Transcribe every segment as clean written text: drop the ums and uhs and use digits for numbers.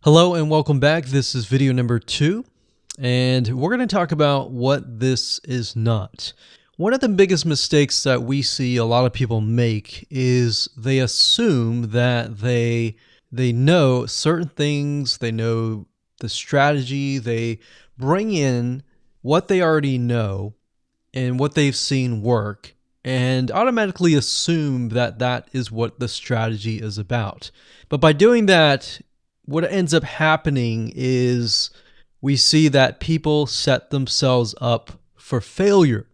Hello and welcome back. This is video number 2, and we're going to talk about what this is not. One of the biggest mistakes that we see a lot of people make is they assume that they know certain things, they know the strategy, they bring in what they already know and what they've seen work and automatically assume that that is what the strategy is about. But by doing that, what ends up happening is we see that people set themselves up for failure.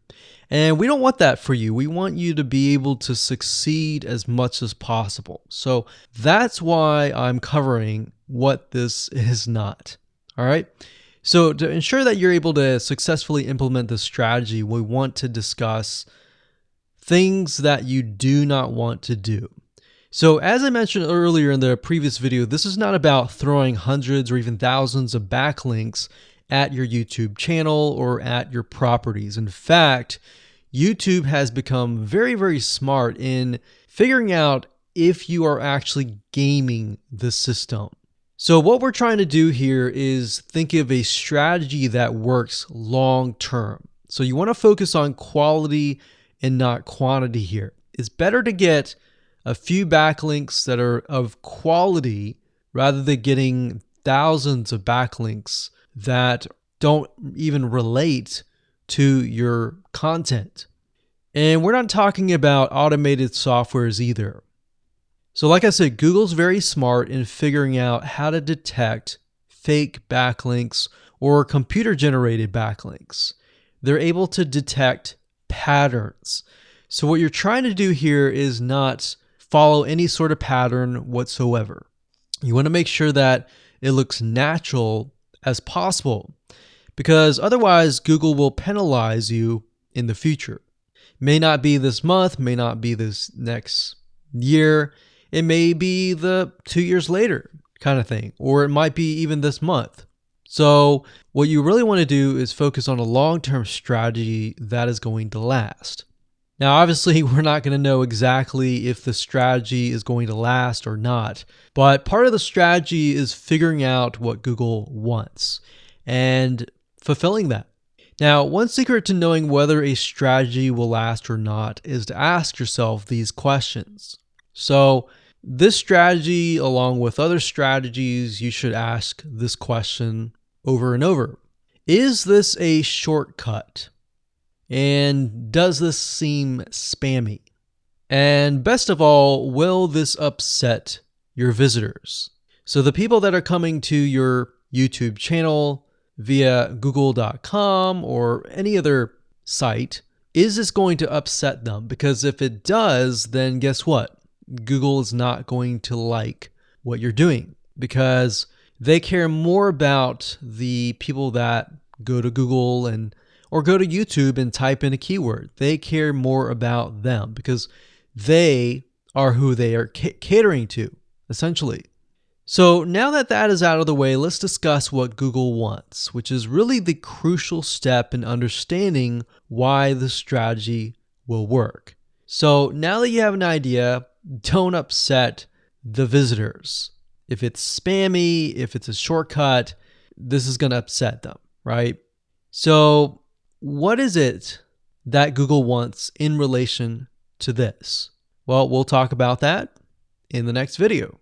And we don't want that for you. We want you to be able to succeed as much as possible. So that's why I'm covering what this is not. All right. So to ensure that you're able to successfully implement this strategy, we want to discuss things that you do not want to do. So as I mentioned earlier in the previous video, this is not about throwing hundreds or even thousands of backlinks at your YouTube channel or at your properties. In fact, YouTube has become very, very smart in figuring out if you are actually gaming the system. So what we're trying to do here is think of a strategy that works long term. So you want to focus on quality and not quantity here. It's better to get a few backlinks that are of quality rather than getting thousands of backlinks that don't even relate to your content. And we're not talking about automated softwares either. So like I said, Google's very smart in figuring out how to detect fake backlinks or computer-generated backlinks. They're able to detect patterns. So what you're trying to do here is not follow any sort of pattern whatsoever. You want to make sure that it looks natural as possible, because otherwise Google will penalize you in the future. May not be this month, may not be this next year, it may be the 2 years later kind of thing, or it might be even this month. So what you really want to do is focus on a long-term strategy that is going to last. Now, obviously, we're not going to know exactly if the strategy is going to last or not, but part of the strategy is figuring out what Google wants and fulfilling that. Now, one secret to knowing whether a strategy will last or not is to ask yourself these questions. So this strategy, along with other strategies, you should ask this question over and over. Is this a shortcut? And does this seem spammy? And best of all, will this upset your visitors? So the people that are coming to your YouTube channel via google.com or any other site, is this going to upset them? Because if it does, then guess what? Google is not going to like what you're doing, because they care more about the people that go to Google or go to YouTube and type in a keyword. They care more about them because they are who they are catering to, essentially. So now that that is out of the way, let's discuss what Google wants, which is really the crucial step in understanding why the strategy will work. So now that you have an idea, don't upset the visitors. If it's spammy, if it's a shortcut, this is going to upset them, right? So what is it that Google wants in relation to this? Well, we'll talk about that in the next video.